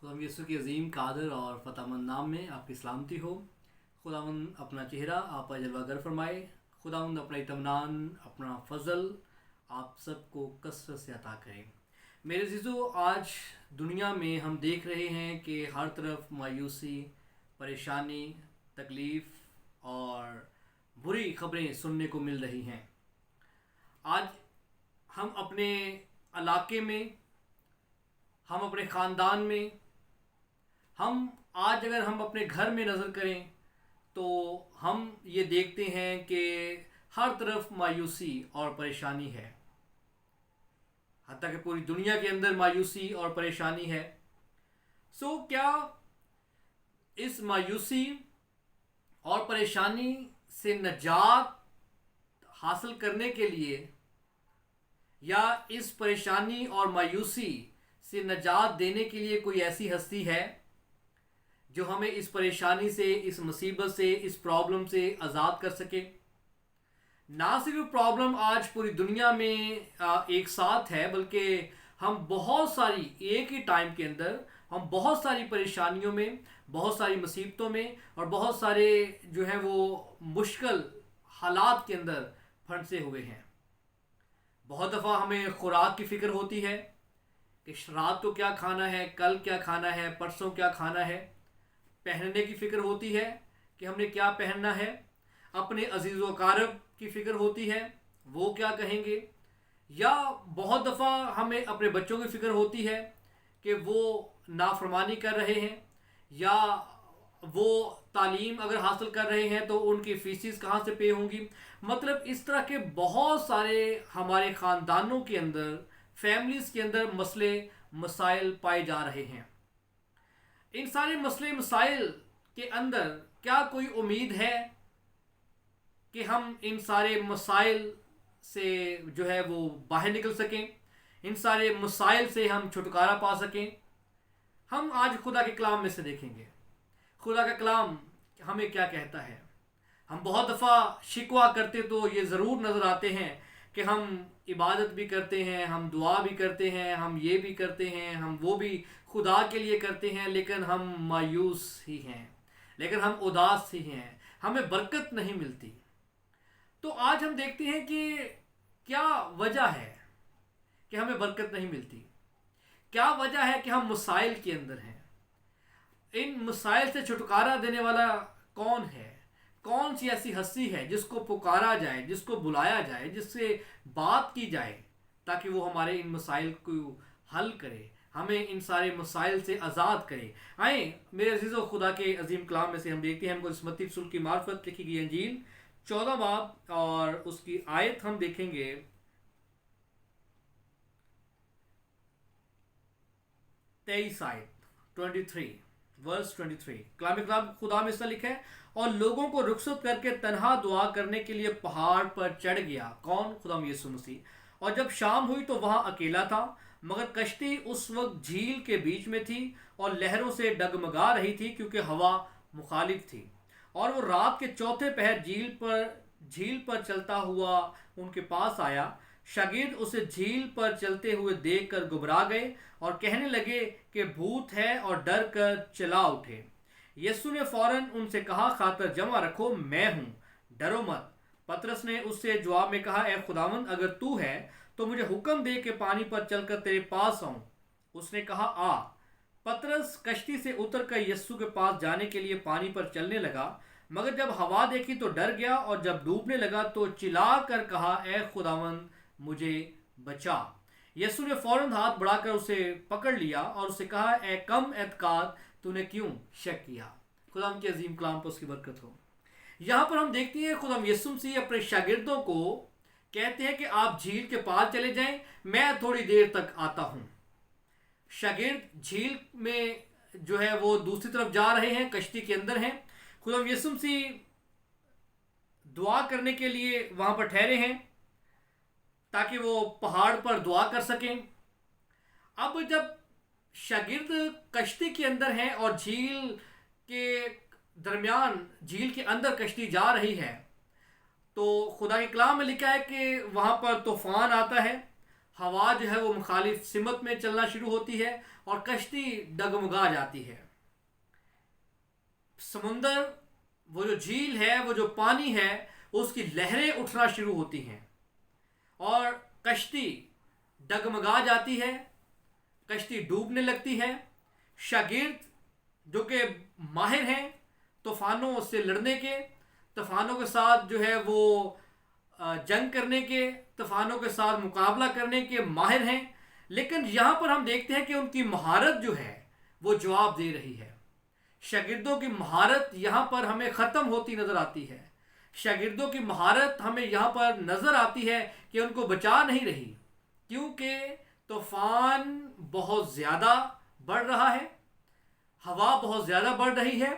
خداوند یسوع کے عظیم قادر اور فتح مند نام میں آپ کی سلامتی ہو۔ خداوند اپنا چہرہ آپ پر جلوہ گر فرمائے۔ خداوند اپنا اطمینان، اپنا فضل آپ سب کو کثرت سے عطا کرے۔ میرے عزیزو، آج دنیا میں ہم دیکھ رہے ہیں کہ ہر طرف مایوسی، پریشانی، تکلیف اور بری خبریں سننے کو مل رہی ہیں۔ آج ہم اپنے علاقے میں، ہم اپنے خاندان میں، آج اگر ہم اپنے گھر میں نظر کریں تو ہم یہ دیکھتے ہیں کہ ہر طرف مایوسی اور پریشانی ہے۔ حتیٰ کہ پوری دنیا کے اندر مایوسی اور پریشانی ہے۔ کیا اس مایوسی اور پریشانی سے نجات حاصل کرنے کے لیے، یا اس پریشانی اور مایوسی سے نجات دینے کے لیے کوئی ایسی ہستی ہے جو ہمیں اس پریشانی سے، اس مصیبت سے، اس پرابلم سے آزاد کر سکے؟ نہ صرف پرابلم آج پوری دنیا میں ایک ساتھ ہے، بلکہ ہم بہت ساری ایک ہی ٹائم کے اندر ہم بہت ساری پریشانیوں میں، بہت ساری مصیبتوں میں اور بہت سارے جو ہیں وہ مشکل حالات کے اندر پھنسے ہوئے ہیں۔ بہت دفعہ ہمیں خوراک کی فکر ہوتی ہے کہ رات کو کیا کھانا ہے، کل کیا کھانا ہے، پرسوں کیا کھانا ہے۔ پہننے کی فکر ہوتی ہے کہ ہم نے کیا پہننا ہے۔ اپنے عزیز و اقارب کی فکر ہوتی ہے، وہ کیا کہیں گے۔ یا بہت دفعہ ہمیں اپنے بچوں کی فکر ہوتی ہے کہ وہ نافرمانی کر رہے ہیں، یا وہ تعلیم اگر حاصل کر رہے ہیں تو ان کی فیسز کہاں سے پے ہوں گی۔ مطلب اس طرح کے بہت سارے ہمارے خاندانوں کے اندر، فیملیز کے اندر مسئلے مسائل پائے جا رہے ہیں۔ ان سارے مسئلے مسائل کے اندر کیا کوئی امید ہے کہ ہم ان سارے مسائل سے جو ہے وہ باہر نکل سکیں، ان سارے مسائل سے ہم چھٹکارا پا سکیں؟ ہم آج خدا کے کلام میں سے دیکھیں گے خدا کا کلام ہمیں کیا کہتا ہے۔ ہم بہت دفعہ شکوہ کرتے تو یہ ضرور نظر آتے ہیں کہ ہم عبادت بھی کرتے ہیں، ہم دعا بھی کرتے ہیں، ہم یہ بھی کرتے ہیں، ہم وہ بھی خدا کے لیے کرتے ہیں، لیکن ہم مایوس ہی ہیں، لیکن ہم اداس ہی ہیں، ہمیں برکت نہیں ملتی۔ تو آج ہم دیکھتے ہیں کہ کیا وجہ ہے کہ ہمیں برکت نہیں ملتی، کیا وجہ ہے کہ ہم مسائل کے اندر ہیں۔ ان مسائل سے چھٹکارا دینے والا کون ہے؟ کون سی ایسی ہستی ہے جس کو پکارا جائے، جس کو بلایا جائے، جس سے بات کی جائے تاکہ وہ ہمارے ان مسائل کو حل کرے، ہمیں ان سارے مسائل سے آزاد کرے؟ آئیں میرے عزیز و خدا کے عظیم کلام میں سے ہم دیکھتے ہیں، ہم کو متی رسول کی معرفت لکھی گئی انجیل 14 باب اور اس کی آیت ہم دیکھیں گے 23 آیت 23 ورس 23۔ کلام خدا میں سے لکھا ہے، اور لوگوں کو رخصت کر کے تنہا دعا کرنے کے لیے پہاڑ پر چڑھ گیا۔ کون؟ خدا یسوع مسیح۔ اور جب شام ہوئی تو وہاں اکیلا تھا، مگر کشتی اس وقت جھیل کے بیچ میں تھی اور لہروں سے ڈگمگا رہی تھی کیونکہ ہوا مخالف تھی۔ اور وہ رات کے چوتھے پہر جھیل پر چلتا ہوا ان کے پاس آیا۔ شاگرد اسے جھیل پر چلتے ہوئے دیکھ کر گھبرا گئے اور کہنے لگے کہ بھوت ہے، اور ڈر کر چلا اٹھے۔ یسوع نے فوراً ان سے کہا، خاطر جمع رکھو، میں ہوں، ڈرو مت۔ پترس نے اس سے جواب میں کہا، اے خداوند، اگر تو ہے تو مجھے حکم دے کہ پانی پر چل کر تیرے پاس آؤں۔ اس نے کہا، آ۔ پترس کشتی سے اتر کر یسوع کے پاس جانے کے لیے پانی پر چلنے لگا، مگر جب ہوا دیکھی تو ڈر گیا، اور جب ڈوبنے لگا تو چلا کر کہا، اے خداوند، مجھے بچا۔ یسوع نے فوراً ہاتھ بڑھا کر اسے پکڑ لیا اور اسے کہا، اے کم اعتقاد، تو نے کیوں شک کیا؟ خدا کے عظیم کلام پر اس کی برکت ہو۔ یہاں پر ہم دیکھتے ہیں خدا یسوع مسیح اپنے شاگردوں کو کہتے ہیں کہ آپ جھیل کے پار چلے جائیں، میں تھوڑی دیر تک آتا ہوں۔ شاگرد جھیل میں جو ہے وہ دوسری طرف جا رہے ہیں، کشتی کے اندر ہیں۔ خدا یسوع مسیح دعا کرنے کے لیے وہاں پر ٹھہرے ہیں تاکہ وہ پہاڑ پر دعا کر سکیں۔ اب جب شاگرد کشتی کے اندر ہیں اور جھیل کے درمیان، جھیل کے اندر کشتی جا رہی ہے، تو خدا کے کلام میں لکھا ہے کہ وہاں پر طوفان آتا ہے ہوا جو ہے وہ مخالف سمت میں چلنا شروع ہوتی ہے اور کشتی ڈگمگا جاتی ہے. سمندر، وہ جو جھیل ہے، وہ جو پانی ہے، اس کی لہریں اٹھنا شروع ہوتی ہیں اور کشتی ڈگمگا جاتی ہے، کشتی ڈوبنے لگتی ہے. شاگرد جو کہ ماہر ہیں طوفانوں سے لڑنے کے، طوفانوں کے ساتھ جو ہے وہ جنگ کرنے کے، طوفانوں کے ساتھ مقابلہ کرنے کے ماہر ہیں، لیکن یہاں پر ہم دیکھتے ہیں کہ ان کی مہارت جو ہے وہ جواب دے رہی ہے. شاگردوں کی مہارت یہاں پر ہمیں ختم ہوتی نظر آتی ہے. شاگردوں کی مہارت ہمیں یہاں پر نظر آتی ہے کہ ان کو بچا نہیں رہی، کیونکہ طوفان بہت زیادہ بڑھ رہا ہے، ہوا بہت زیادہ بڑھ رہی ہے.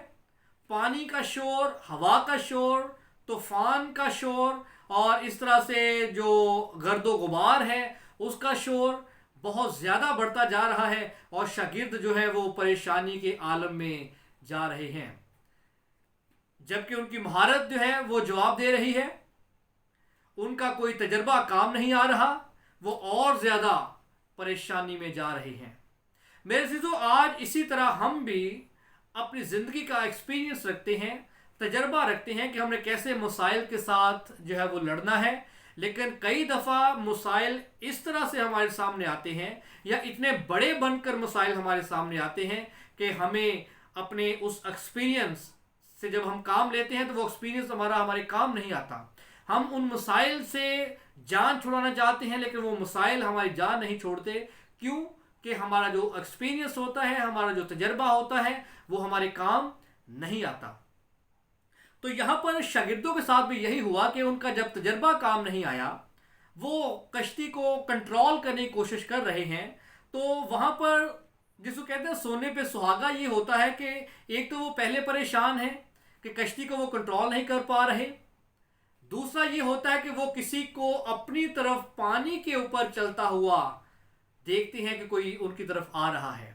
پانی کا شور، ہوا کا شور، طوفان کا شور اور اس طرح سے جو گرد و غبار ہے اس کا شور بہت زیادہ بڑھتا جا رہا ہے اور شاگرد جو ہے وہ پریشانی کے عالم میں جا رہے ہیں. جبکہ ان کی مہارت جو ہے وہ جواب دے رہی ہے، ان کا کوئی تجربہ کام نہیں آ رہا، وہ اور زیادہ پریشانی میں جا رہے ہیں. میرے عزیزو، آج اسی طرح ہم بھی اپنی زندگی کا ایکسپیرینس رکھتے ہیں، تجربہ رکھتے ہیں کہ ہم نے کیسے مسائل کے ساتھ جو ہے وہ لڑنا ہے. لیکن کئی دفعہ مسائل اس طرح سے ہمارے سامنے آتے ہیں یا اتنے بڑے بن کر مسائل ہمارے سامنے آتے ہیں کہ ہمیں اپنے اس ایکسپیرینس سے جب ہم کام لیتے ہیں تو وہ ایکسپیرینس ہمارے کام نہیں آتا. ہم ان مسائل سے جان چھڑانا چاہتے ہیں لیکن وہ مسائل ہماری جان نہیں چھوڑتے. کیوں؟ کہ ہمارا جو ایکسپیرینس ہوتا ہے، ہمارا جو تجربہ ہوتا ہے، وہ ہمارے کام نہیں آتا. تو یہاں پر شاگردوں کے ساتھ بھی یہی ہوا کہ ان کا جب تجربہ کام نہیں آیا، وہ کشتی کو کنٹرول کرنے کی کوشش کر رہے ہیں. تو وہاں پر جس کو کہتے ہیں سونے پہ سہاگا، یہ ہوتا ہے کہ ایک تو وہ پہلے پریشان ہیں کہ کشتی کو وہ کنٹرول نہیں کر پا رہے، دوسرا یہ ہوتا ہے کہ وہ کسی کو اپنی طرف پانی کے اوپر چلتا ہوا دیکھتے ہیں کہ کوئی ان کی طرف آ رہا ہے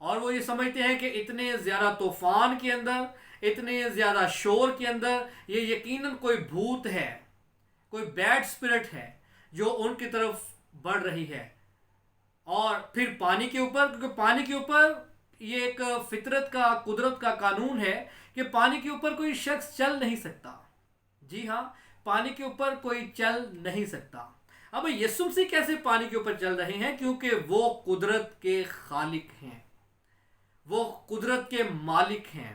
اور وہ یہ سمجھتے ہیں کہ اتنے زیادہ طوفان کے اندر، اتنے زیادہ شور کے اندر یہ یقیناً کوئی بھوت ہے، کوئی بیڈ اسپرٹ ہے جو ان کی طرف بڑھ رہی ہے. اور پھر پانی کے اوپر، کیونکہ پانی کے اوپر یہ ایک فطرت کا، قدرت کا قانون ہے کہ پانی کے اوپر کوئی شخص چل نہیں سکتا. جی ہاں، پانی کے اوپر کوئی چل نہیں سکتا. اب یسوع مسیح کیسے پانی کے اوپر چل رہے ہیں؟ کیونکہ وہ قدرت کے خالق ہیں، وہ قدرت کے مالک ہیں.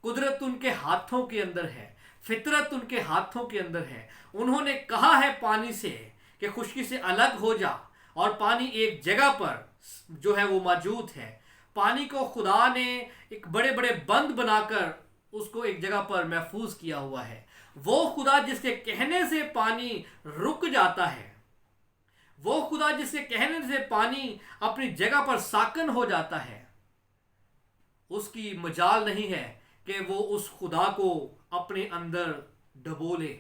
قدرت ان کے ہاتھوں کے اندر ہے، فطرت ان کے ہاتھوں کے اندر ہے. انہوں نے کہا ہے پانی سے کہ خشکی سے الگ ہو جا، اور پانی ایک جگہ پر جو ہے وہ موجود ہے. پانی کو خدا نے ایک بڑے بڑے بند بنا کر اس کو ایک جگہ پر محفوظ کیا ہوا ہے. وہ خدا جس کے کہنے سے پانی رک جاتا ہے، وہ خدا جس کے کہنے سے پانی اپنی جگہ پر ساکن ہو جاتا ہے، اس کی مجال نہیں ہے کہ وہ اس خدا کو اپنے اندر ڈبولے.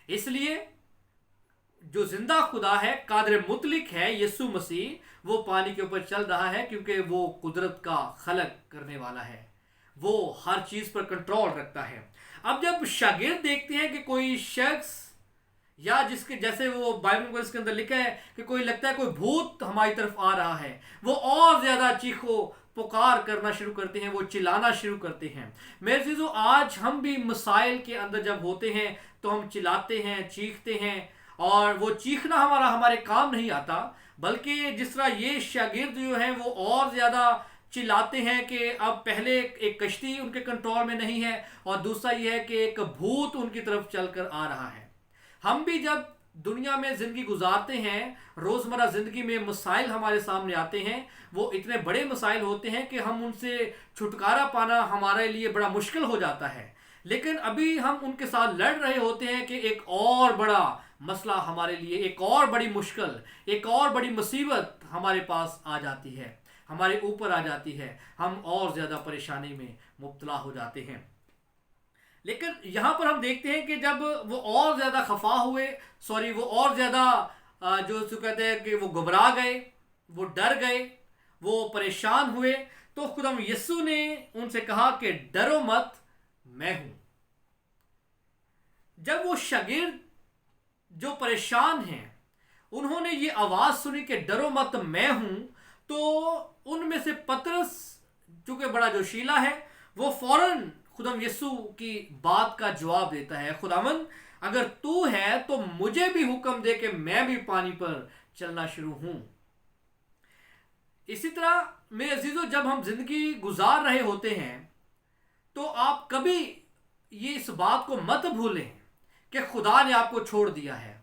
اس لیے جو زندہ خدا ہے، قادر مطلق ہے، یسوع مسیح، وہ پانی کے اوپر چل رہا ہے کیونکہ وہ قدرت کا خلق کرنے والا ہے، وہ ہر چیز پر کنٹرول رکھتا ہے. اب جب شاگرد دیکھتے ہیں کہ کوئی شخص، یا جس کے جیسے وہ بائبل کو اس کے اندر لکھا ہے کہ کوئی لگتا ہے کوئی بھوت ہماری طرف آ رہا ہے، وہ اور زیادہ چیخو پکار کرنا شروع کرتے ہیں، وہ چلانا شروع کرتے ہیں. میرے عزیزو، آج ہم بھی مسائل کے اندر جب ہوتے ہیں تو ہم چلاتے ہیں، چیختے ہیں، اور وہ چیخنا ہمارے کام نہیں آتا، بلکہ جس طرح یہ شاگرد جو ہیں وہ اور زیادہ چلاتے ہیں کہ اب پہلے ایک کشتی ان کے کنٹرول میں نہیں ہے، اور دوسرا یہ ہے کہ ایک بھوت ان کی طرف چل کر آ رہا ہے. ہم بھی جب دنیا میں زندگی گزارتے ہیں، روزمرہ زندگی میں مسائل ہمارے سامنے آتے ہیں، وہ اتنے بڑے مسائل ہوتے ہیں کہ ہم ان سے چھٹکارا پانا ہمارے لیے بڑا مشکل ہو جاتا ہے. لیکن ابھی ہم ان کے ساتھ لڑ رہے ہوتے ہیں کہ ایک اور بڑا مسئلہ ہمارے لیے، ایک اور بڑی مشکل، ایک اور بڑی مصیبت ہمارے پاس آ جاتی ہے، ہمارے اوپر آ جاتی ہے، ہم اور زیادہ پریشانی میں مبتلا ہو جاتے ہیں. لیکن یہاں پر ہم دیکھتے ہیں کہ جب وہ اور زیادہ خفا ہوئے، وہ اور زیادہ جو کہتے ہیں کہ وہ گھبرا گئے، وہ ڈر گئے، وہ پریشان ہوئے، تو خدا یسوع نے ان سے کہا کہ ڈرو مت، میں ہوں. جب وہ شاگرد جو پریشان ہیں، उन्होंने ये आवाज़ सुनी कि डरो मत मैं हूं, तो उनमें से पतरस चूंकि बड़ा जोशीला है, वो फौरन खुदाम यीशु की बात का जवाब देता है, खुदावन अगर तू है तो मुझे भी हुक्म दे कि मैं भी पानी पर चलना शुरू हूं। इसी तरह मेरे अजीजों, जब हम जिंदगी गुजार रहे होते हैं तो आप कभी ये इस बात को मत भूलें कि खुदा ने आपको छोड़ दिया है।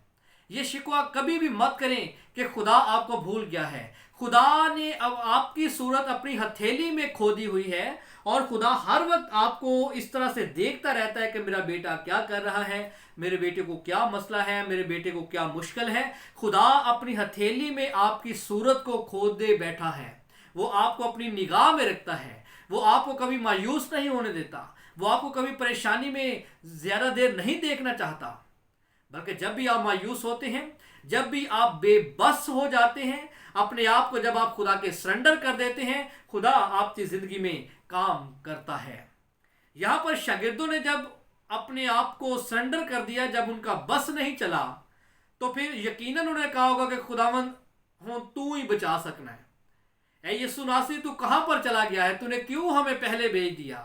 ये शिकवा कभी भी मत करें कि खुदा आपको भूल गया है। खुदा ने अब आपकी सूरत अपनी हथेली में खोदी हुई है और खुदा हर वक्त आपको इस तरह से देखता रहता है कि मेरा बेटा क्या कर रहा है, मेरे बेटे को क्या मसला है, मेरे बेटे को क्या मुश्किल है। खुदा अपनी हथेली में आपकी सूरत को खोदे बैठा है। वो आपको अपनी निगाह में रखता है। वो आपको कभी मायूस नहीं होने देता। वो आपको कभी परेशानी में ज़्यादा देर नहीं देखना चाहता, बल्कि जब भी आप मायूस होते हैं, जब भी आप बेबस हो जाते हैं, अपने आप को जब आप खुदा के सरेंडर कर देते हैं, खुदा आपकी ज़िंदगी में काम करता है। यहाँ पर शागिर्दों ने जब अपने आप को सरेंडर कर दिया, जब उनका बस नहीं चला, तो फिर यकीनन उन्होंने कहा होगा कि खुदावंद हो तू ही बचा सकना है। ऐ यीशु नासरी तू कहाँ पर चला गया है? तूने क्यों हमें पहले भेज दिया?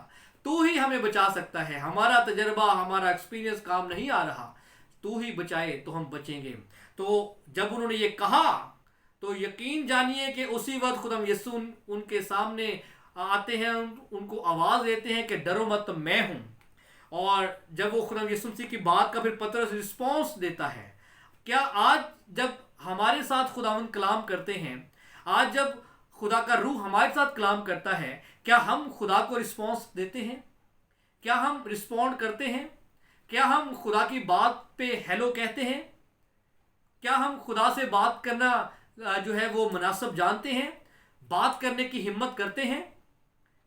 तू ही हमें बचा सकता है। हमारा तजर्बा, हमारा एक्सपीरियंस काम नहीं आ रहा। तू ही बचाए तो हम बचेंगे। तो जब उन्होंने ये कहा तो यकीन जानिए कि उसी वक्त खुदा यीशु उनके सामने आते हैं, उनको आवाज़ देते हैं कि डरो मत मैं हूँ। और जब वो खुदा यीशु मसीह की बात का फिर पतरस रिस्पॉन्स देता है। क्या आज जब हमारे साथ खुदावंद कलाम करते हैं, आज जब खुदा का रूह हमारे साथ कलाम करता है, क्या हम खुदा को रिस्पॉन्स देते हैं? क्या हम रिस्पॉन्ड करते हैं? क्या हम खुदा की बात पे हेलो कहते हैं? क्या हम खुदा से बात करना जो है वो मुनासिब जानते हैं? बात करने की हिम्मत करते हैं?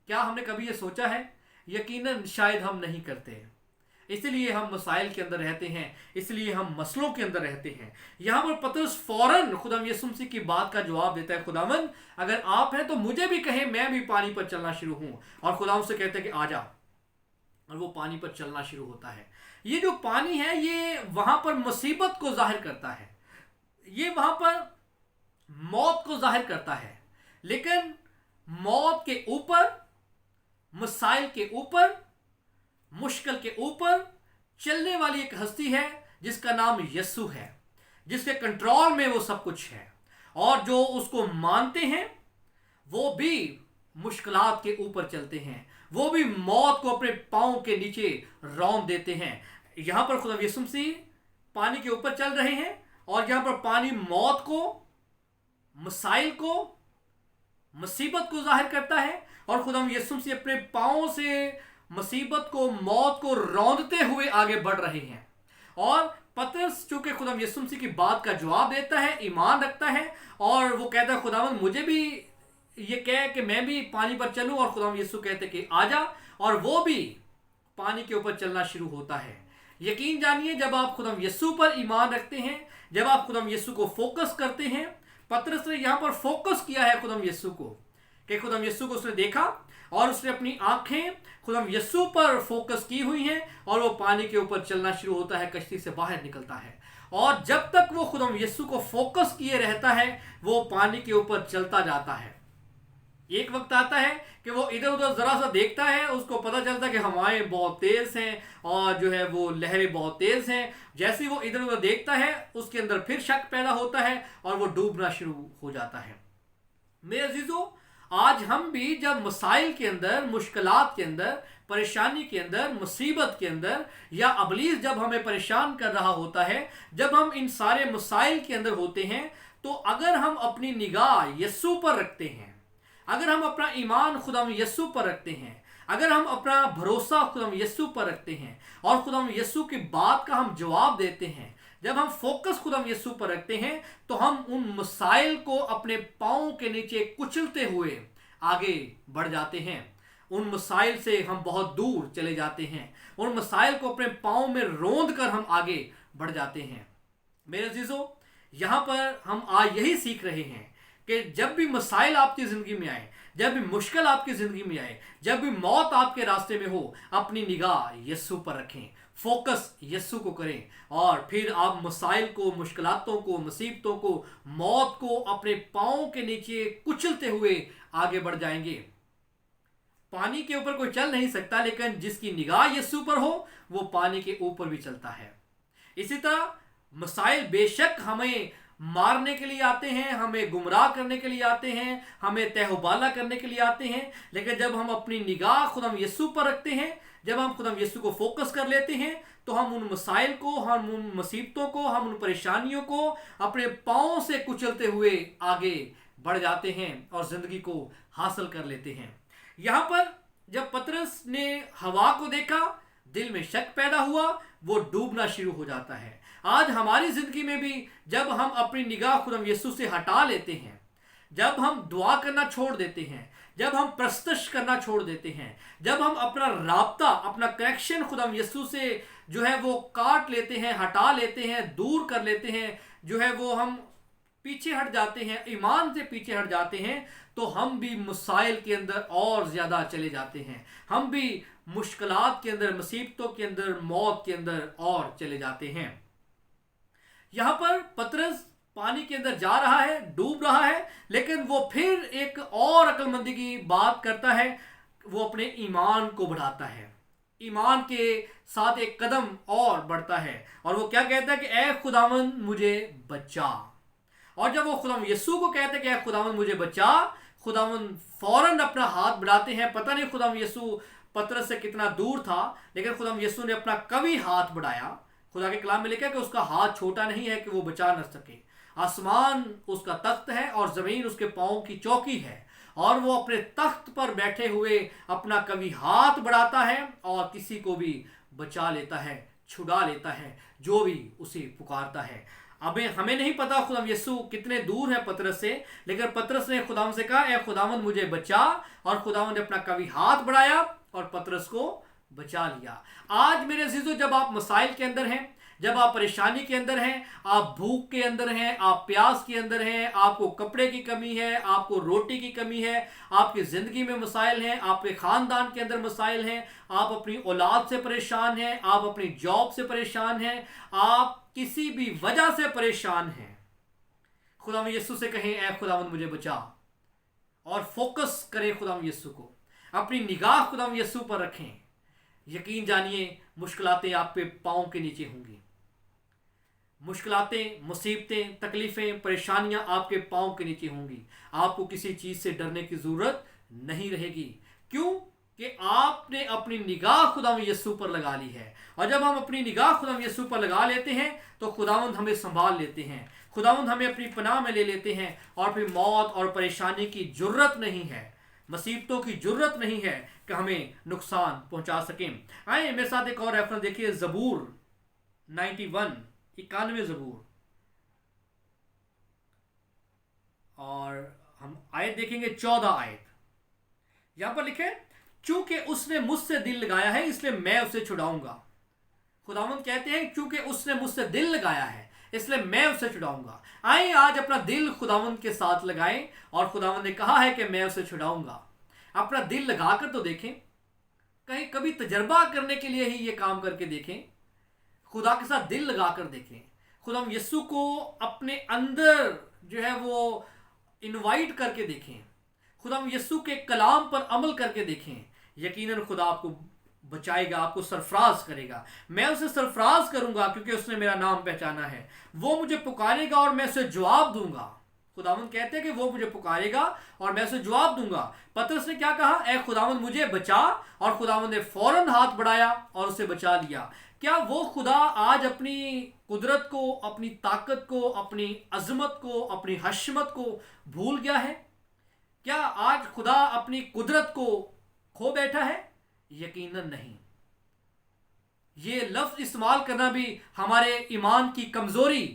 क्या हमने कभी ये सोचा है? यकीनन शायद हम नहीं करते हैं। इसलिए हम मसाइल के अंदर रहते हैं, इसलिए हम मसलों के अंदर रहते हैं। यहाँ पर पतरस फौरन खुदा यीशु मसीह की बात का जवाब देता है, खुदावंद अगर आप हैं तो मुझे भी कहें, मैं भी पानी पर चलना शुरू हूँ। और खुदा उससे कहते हैं कि आ जा, और वो पानी पर चलना शुरू होता है। ये जो पानी है ये वहाँ पर मुसीबत को जाहिर करता है, ये वहाँ पर मौत को जाहिर करता है। लेकिन मौत के ऊपर, मसाइल के ऊपर, मुश्किल के ऊपर चलने वाली एक हस्ती है जिसका नाम यीशु है, जिसके कंट्रोल में वो सब कुछ है। और जो उसको मानते हैं वो भी मुश्किलात के ऊपर चलते हैं, वो भी मौत को अपने पांव के नीचे रौंद देते हैं। यहाँ पर खुदा यीशु मसीह पानी के ऊपर चल रहे हैं और यहाँ पर पानी मौत को, मसाइल को, मुसीबत को जाहिर करता है। और खुदा यीशु मसीह अपने पांव से मुसीबत को, मौत को रौंदते हुए आगे बढ़ रहे हैं। और पतरस चूंकि खुदा यीशु मसीह की बात का जवाब देता है, ईमान रखता है, और वो कहता है खुदावंद मुझे भी ये कहे कि मैं भी पानी पर चलूं। और खुदा यीशु कहते कि आजा, और वो भी पानी के ऊपर चलना शुरू होता है। यकीन जानिए जब आप खुदा यीशु पर ईमान रखते हैं, जब आप खुदा यीशु को फोकस करते हैं, पतरस ने यहाँ पर फोकस किया है खुदा यीशु को, कि खुदा यीशु को उसने देखा और उसने अपनी आंखें खुदा यीशु पर फोकस की हुई हैं, और वो पानी के ऊपर चलना शुरू होता है, कश्ती से बाहर निकलता है। और जब तक वो खुदा यीशु को फोकस किए रहता है, वो पानी के ऊपर चलता जाता है। एक वक्त आता है कि वो इधर उधर जरा सा देखता है, उसको पता चलता है कि हवाएं बहुत तेज हैं और जो है वो लहरें बहुत तेज हैं। जैसे ही वो इधर उधर देखता है, उसके अंदर फिर शक पैदा होता है और वो डूबना शुरू हो जाता है। मेरे अजीजों, आज हम भी जब मसाइल के अंदर, मुश्किलात के अंदर, परेशानी के अंदर, मुसीबत के अंदर, या अबलीस जब हमें परेशान कर रहा होता है, जब हम इन सारे मसाइल के अंदर होते हैं, तो अगर हम अपनी निगाह यीशु पर रखते हैं, अगर हम अपना ईमान खुदा यीशु पर रखते हैं, अगर हम अपना भरोसा खुदा यीशु पर रखते हैं और खुदा यीशु की बात का हम जवाब देते हैं, जब हम फोकस खुदा यीशु पर रखते हैं, तो हम उन मसाइल को अपने पाँव के नीचे कुचलते हुए आगे बढ़ जाते हैं। उन मसाइल से हम बहुत दूर चले जाते हैं, उन मसाइल को अपने पाँव में रौंद कर हम आगे बढ़ जाते हैं। मेरे अजीजों, यहाँ पर हम आज यही सीख रहे हैं कि जब भी मसाइल आपकी ज़िंदगी में आए, जब भी मुश्किल आपकी ज़िंदगी में आए, जब भी मौत आपके रास्ते में हो, अपनी निगाह यीशु पर रखें, फोकस यीशु को करें, और फिर आप मसाइल को, मुश्किलातों को, मुसीबतों को, मौत को अपने पाँव के नीचे कुचलते हुए आगे बढ़ जाएंगे। पानी के ऊपर कोई चल नहीं सकता, लेकिन जिसकी निगाह यीशु पर हो वो पानी के ऊपर भी चलता है। इसी तरह मसाइल बेशक हमें मारने के लिए आते हैं, हमें गुमराह करने के लिए आते हैं, हमें तहबाला करने के लिए आते हैं, लेकिन जब हम अपनी निगाह खुदाम यीशु पर रखते हैं, जब हम खुदाम यीशु को फोकस कर लेते हैं, तो हम उन मसाइल को, हम उन मुसीबतों को, हम उन परेशानियों को अपने पाँव से कुचलते हुए आगे बढ़ जाते हैं और ज़िंदगी को हासिल कर लेते हैं। यहाँ पर जब पतरस ने हवा को देखा, दिल में शक पैदा हुआ, वो डूबना शुरू हो जाता है। आज हमारी ज़िंदगी में भी जब हम अपनी निगाह खुदाम यीशु से हटा लेते हैं, जब हम दुआ करना छोड़ देते हैं, जब हम प्रस्तश करना छोड़ देते हैं, जब हम अपना राब्ता, अपना कनेक्शन खुदाम यीशु से जो है वो काट लेते हैं, हटा लेते हैं, दूर कर लेते हैं, जो है वो हम पीछे हट जाते हैं, ईमान से पीछे हट जाते हैं, तो हम भी मसाइल के अंदर और ज़्यादा चले जाते हैं, हम भी मुश्किलात के अंदर, मुसीबतों के अंदर, मौत के अंदर और चले जाते हैं। यहाँ पर पतरस पानी के अंदर जा रहा है, डूब रहा है, लेकिन वो फिर एक और अक्लमंदी की बात करता है। वो अपने ईमान को बढ़ाता है, ईमान के साथ एक कदम और बढ़ता है, और वो क्या कहता है कि ऐ खुदावंद मुझे बचा। और जब वो खुदावंद यीशु को कहते हैं कि ऐ खुदावंद मुझे बचा, खुदावंद फौरन अपना हाथ बढ़ाते हैं। पता नहीं खुदावंद यीशु पतरस से कितना दूर था, लेकिन खुदावंद यीशु ने अपना कभी हाथ बढ़ाया। खुदा के कलाम में लिखा है कि उसका हाथ छोटा नहीं है कि वो बचा न सके। आसमान उसका तख्त है और ज़मीन उसके पाँव की चौकी है, और वो अपने तख्त पर बैठे हुए अपना कभी हाथ बढ़ाता है और किसी को भी बचा लेता है, छुड़ा लेता है, जो भी उसे पुकारता है। अब हमें नहीं पता खुदाम यीशु कितने दूर है पतरस से, लेकिन पतरस ने खुदाम से कहा, ऐ खुदावंद मुझे बचा, और खुदावंद ने अपना कभी हाथ बढ़ाया और पतरस को बचा लिया। आज मेरे अजीजों, जब आप मसाइल के अंदर हैं, जब आप परेशानी के अंदर हैं, आप भूख के अंदर हैं, आप प्यास के अंदर हैं, आपको कपड़े की कमी है, आपको रोटी की कमी है, आपकी ज़िंदगी में मसाइल हैं, आपके ख़ानदान के अंदर मसाइल हैं, आप अपनी औलाद से परेशान हैं, आप अपनी जॉब से परेशान हैं, आप किसी भी वजह से परेशान हैं, खुदावंद यीशु से कहें, ऐ खुदावंद मुझे बचा, और फोकस करें खुदावंद यीशु को, अपनी निगाह खुदावंद यीशु पर रखें। यकीन जानिए मुश्किलातें आपके पाँव के नीचे होंगी। मुश्किलातें, मुसीबतें, तकलीफ़ें, परेशानियां आपके पाँव के नीचे होंगी। आपको किसी चीज़ से डरने की ज़रूरत नहीं रहेगी। क्यों? कि आपने अपनी निगाह खुदावंद यीशु पर लगा ली है। और जब हम अपनी निगाह खुदावंद यीशु पर लगा लेते हैं, तो खुदावंद हमें संभाल लेते हैं, खुदावंद हमें अपनी पनाह में ले लेते हैं, और फिर मौत और परेशानी की ज़रूरत नहीं है, मुसीबतों की ज़रूरत नहीं है कि हमें नुकसान पहुंचा सकें। आइए मेरे साथ एक और रेफरेंस देखिए, ज़बूर 91 ज़बूर, और हम आयत देखेंगे 14 आयत। यहां पर लिखे, चूंकि उसने मुझसे दिल लगाया है इसलिए मैं उसे छुड़ाऊंगा। खुदावंद कहते हैं चूंकि उसने मुझसे दिल लगाया है इसलिए मैं उसे छुड़ाऊंगा। आइए आज अपना दिल खुदावंद के साथ लगाएं, और खुदावंद ने कहा है कि मैं उसे छुड़ाऊंगा। अपना दिल लगाकर तो देखें, कहीं कभी तजर्बा करने के लिए ही ये काम करके देखें, खुदा के साथ दिल लगाकर देखें, खुदावंद यीशु को अपने अंदर जो है वो इनवाइट करके देखें, खुदावंद यीशु के कलाम पर अमल करके देखें। यकीनन खुदा आपको बचाएगा, आपको सरफराज करेगा। मैं उसे सरफराज करूंगा क्योंकि उसने मेरा नाम पहचाना है। वो मुझे पुकारेगा और मैं उसे जवाब दूंगा। खुदावंद कहते हैं कि वो मुझे पुकारेगा और मैं उसे जवाब दूंगा। पतरस ने क्या कहा, ऐ खुदावंद मुझे बचा, और खुदावंद ने फौरन हाथ बढ़ाया और उसे बचा लिया। क्या वो खुदा आज अपनी कुदरत को, अपनी ताकत को, अपनी अजमत को, अपनी हशमत को भूल गया है? क्या आज खुदा अपनी कुदरत को खो बैठा है? यकीनन नहीं। ये लफ्ज इस्तेमाल करना भी हमारे ईमान की कमजोरी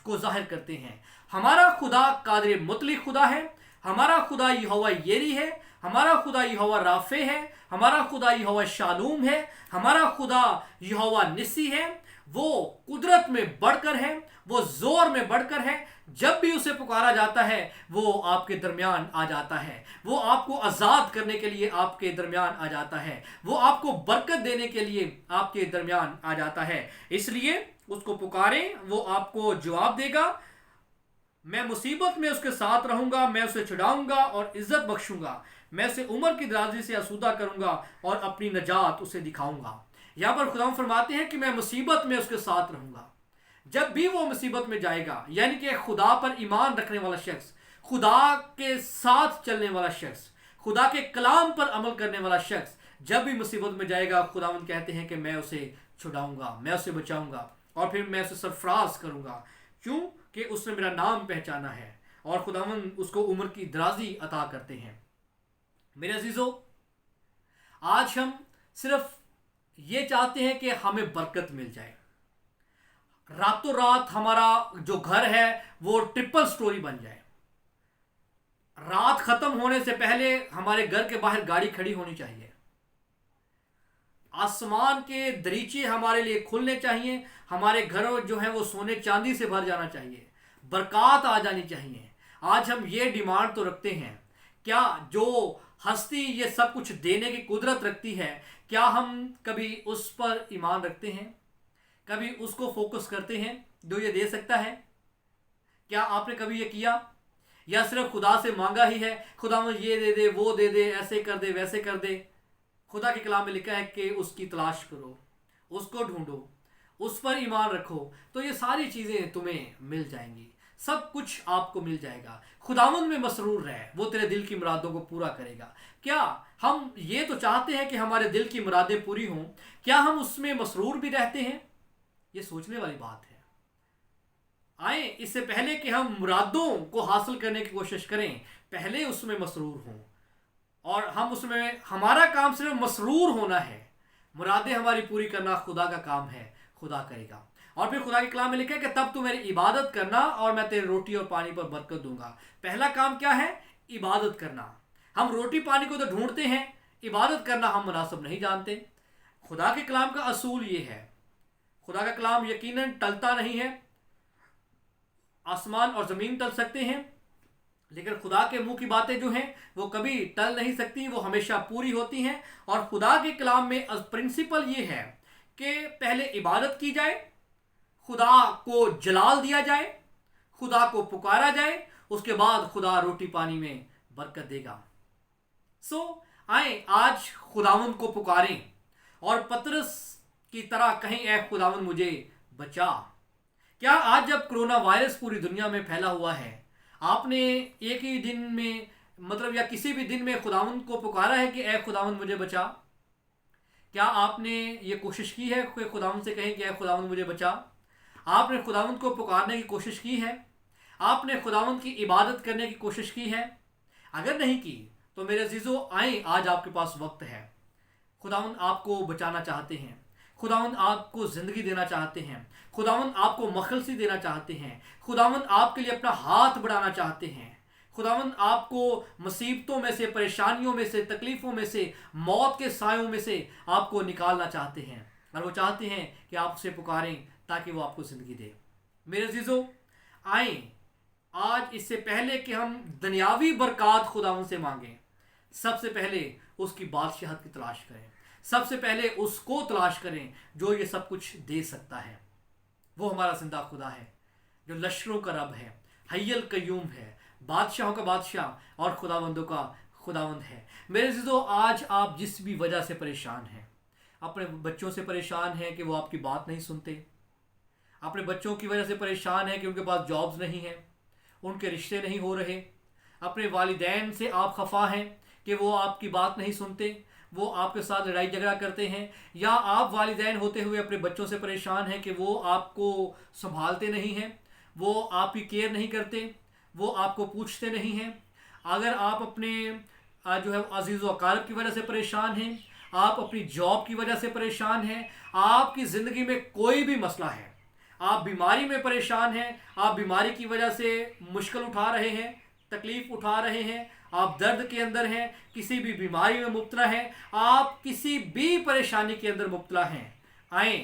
को जाहिर करते हैं। हमारा खुदा कादिर मुतलिक खुदा है, हमारा खुदा यहोवा येरी है, हमारा खुदा यहोवा राफे है, हमारा खुदा यहोवा शालूम है, हमारा खुदा यहोवा निसी है, वो कुदरत में बढ़कर है, वो जोर में बढ़कर है। जब भी उसे पुकारा जाता है वो आपके दरमियान आ जाता है, वो आपको आज़ाद करने के लिए आपके दरमियान आ जाता है, वो आपको बरकत देने के लिए आपके दरमियान आ जाता है। इसलिए उसको पुकारें, वो आपको जवाब देगा। मैं मुसीबत में उसके साथ रहूंगा, मैं उसे छुड़ाऊंगा और इज्जत बख्शूंगा, मैं उसे उम्र की दराजी से आसूदा करूंगा और अपनी नजात उसे दिखाऊंगा। यहाँ पर खुदा फरमाते हैं कि मैं मुसीबत में उसके साथ रहूंगा। जब भी वो मुसीबत में जाएगा, यानी कि खुदा पर ईमान रखने वाला शख्स, खुदा के साथ चलने वाला शख्स, खुदा के कलाम पर अमल करने वाला शख्स जब भी मुसीबत में जाएगा, खुदावंद कहते हैं कि मैं उसे छुड़ाऊंगा, मैं उसे बचाऊंगा और फिर मैं उसे सरफराज करूंगा। क्यों? कि उसने मेरा नाम पहचाना है और खुदावंद उसको उम्र की दराजी अता करते हैं। मेरे अजीजों, आज हम सिर्फ ये चाहते हैं कि हमें बरकत मिल जाए। रातों रात हमारा जो घर है वो ट्रिपल स्टोरी बन जाए। रात खत्म होने से पहले हमारे घर के बाहर गाड़ी खड़ी होनी चाहिए। आसमान के दरीचे हमारे लिए खुलने चाहिए। हमारे घर जो है वो सोने चांदी से भर जाना चाहिए। बरकत आ जानी चाहिए। आज हम ये डिमांड तो रखते हैं। क्या जो हस्ती ये सब कुछ देने की कुदरत रखती है, क्या हम कभी उस पर ईमान रखते हैं? कभी उसको फोकस करते हैं जो ये दे सकता है? क्या आपने कभी ये किया, या सिर्फ खुदा से मांगा ही है, खुदा मुझे ये दे दे, वो दे दे, ऐसे कर दे, वैसे कर दे? खुदा के कलाम में लिखा है कि उसकी तलाश करो, उसको ढूंढो, उस पर ईमान रखो, तो ये सारी चीज़ें तुम्हें मिल जाएंगी। सब कुछ आपको मिल जाएगा। खुदावंद में मसरूर रहे, वो तेरे दिल की मुरादों को पूरा करेगा। क्या हम ये तो चाहते हैं कि हमारे दिल की मुरादें पूरी हों? क्या हम उसमें मसरूर भी रहते हैं? ये सोचने वाली बात है। आए, इससे पहले कि हम मुरादों को हासिल करने की कोशिश करें, पहले उसमें मसरूर हों। और हम उसमें, हमारा काम सिर्फ मसरूर होना है। मुरादें हमारी पूरी करना खुदा का काम है, खुदा करेगा। और फिर खुदा के कलाम में लिखा है कि तब तू मेरी इबादत करना और मैं तेरे रोटी और पानी पर बरकत दूंगा। पहला काम क्या है? इबादत करना। हम रोटी पानी को तो ढूंढते हैं, इबादत करना हम मुनासिब नहीं जानते। खुदा के कलाम का असूल ये है। खुदा का कलाम यकीनन टलता नहीं है। आसमान और ज़मीन टल सकते हैं, लेकिन खुदा के मुंह की बातें जो हैं वो कभी टल नहीं सकती, वो हमेशा पूरी होती हैं। और खुदा के कलाम में प्रिंसिपल ये है कि पहले इबादत की जाए, खुदा को जलाल दिया जाए, खुदा को पुकारा जाए, उसके बाद खुदा रोटी पानी में बरकत देगा। आए आज खुदावंद को पुकारें और पतरस की तरह कहें, ऐ खुदावंद मुझे बचा। क्या आज जब कोरोना वायरस पूरी दुनिया में फैला हुआ है, आपने एक ही दिन में, मतलब या किसी भी दिन में खुदावंद को पुकारा है कि ऐ खुदावंद मुझे बचा? क्या आपने ये कोशिश की है कि खुदावंद से कहें कि ऐ खुदावंद मुझे बचा? आपने खुदावंद को पुकारने की कोशिश की है? आपने खुदावंद की इबादत करने की कोशिश की है? अगर नहीं की तो मेरे अजीजों, आए आज आपके पास वक्त है। खुदावंद आपको बचाना चाहते हैं। खुदावंद आपको ज़िंदगी देना चाहते हैं। खुदावंद आपको मखलसी देना चाहते हैं। खुदावंद आपके लिए अपना हाथ बढ़ाना चाहते हैं। खुदावंद आपको मुसीबतों में से, परेशानियों में से, तकलीफ़ों में से, मौत के सायों में से आपको निकालना चाहते हैं। और वो चाहते हैं कि आप उसे पुकारें ताकि वो आपको ज़िंदगी दे। मेरे अजीज़ों, आए आज इससे पहले कि हम दुनियावी बरकत खुदावंद से मांगें, सबसे पहले उसकी बादशाहत की तलाश करें। सबसे पहले उसको तलाश करें जो ये सब कुछ दे सकता है। वो हमारा जिंदा खुदा है, जो लश्करों का रब है, हय्युल कय्यूम है, बादशाहों का बादशाह और खुदावंदों का खुदावंद है। मेरे अज़ीज़ों, आज आप जिस भी वजह से परेशान हैं, अपने बच्चों से परेशान हैं कि वो आपकी बात नहीं सुनते, अपने बच्चों की वजह से परेशान हैं कि उनके पास जॉब्स नहीं हैं, उनके रिश्ते नहीं हो रहे, अपने वालिदैन से आप खफा हैं कि वो आपकी बात नहीं सुनते, वो आपके साथ लड़ाई झगड़ा करते हैं, या आप वालिदैन होते हुए अपने बच्चों से परेशान हैं कि वो आपको संभालते नहीं हैं, वो आपकी केयर नहीं करते, वो आपको पूछते नहीं हैं। अगर आप अपने जो है अजीज़ व अकारब की वजह से परेशान हैं, आप अपनी जॉब की वजह से परेशान हैं, आपकी ज़िंदगी में कोई भी मसला है, आप बीमारी में परेशान हैं, आप बीमारी की वजह से मुश्किल उठा रहे हैं, तकलीफ़ उठा रहे हैं, आप दर्द के अंदर हैं, किसी भी बीमारी में मुब्तला हैं, आप किसी भी परेशानी के अंदर मुब्तला हैं, आएँ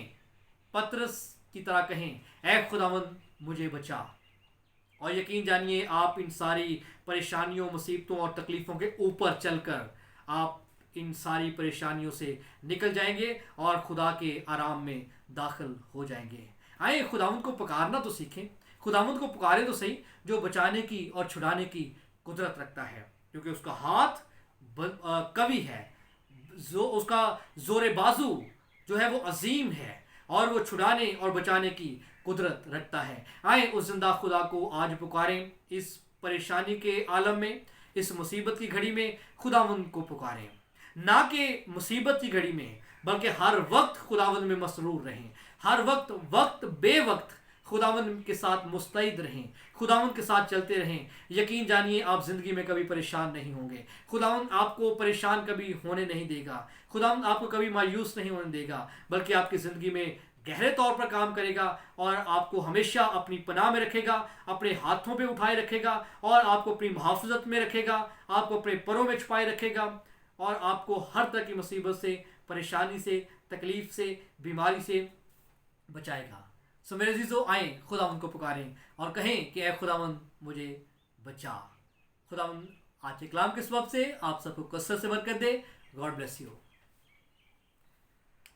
पतरस की तरह कहें, ऐ खुदावंद मुझे बचा। और यकीन जानिए आप इन सारी परेशानियों, मुसीबतों और तकलीफ़ों के ऊपर चलकर आप इन सारी परेशानियों से निकल जाएंगे और खुदा के आराम में दाखिल हो जाएंगे। आए खुदावंद को पुकारना तो सीखें, खुदावंद को पुकारे तो सही, जो बचाने की और छुड़ाने की कुदरत रखता है, क्योंकि उसका हाथ कवि है, जो उसका जोर बाजू जो है वो अजीम है और वो छुड़ाने और बचाने की कुदरत रखता है। आए उस जिंदा खुदा को आज पुकारें, इस परेशानी के आलम में, इस मुसीबत की घड़ी में खुदावंद को पुकारें, ना कि मुसीबत की घड़ी में, बल्कि हर वक्त खुदावंद में मसरूर रहें, हर वक्त बे वक्त खुदावंद के साथ मुस्तैद रहें, खुदावंद के साथ चलते रहें। यकीन जानिए आप ज़िंदगी में कभी परेशान नहीं होंगे। खुदावंद आपको परेशान कभी होने नहीं देगा, खुदावंद आपको कभी मायूस नहीं होने देगा, बल्कि आपकी ज़िंदगी में गहरे तौर पर काम करेगा और आपको हमेशा अपनी पनाह में रखेगा, अपने हाथों पे उठाए रखेगा और आपको अपनी मुहाफ़ज़त में रखेगा, आपको अपने परों में छुपाए रखेगा और आपको हर तरह की मुसीबत से, परेशानी से, तकलीफ़ से, बीमारी से बचाएगा। सो मेरे अज़ीज़ों, आएँ खुदावंद को पुकारें और कहें कि ऐ खुदावंद मुझे बचा। खुदावंद आज के कलाम के सबब से आप सबको कसरत से बरकत दे। God bless you.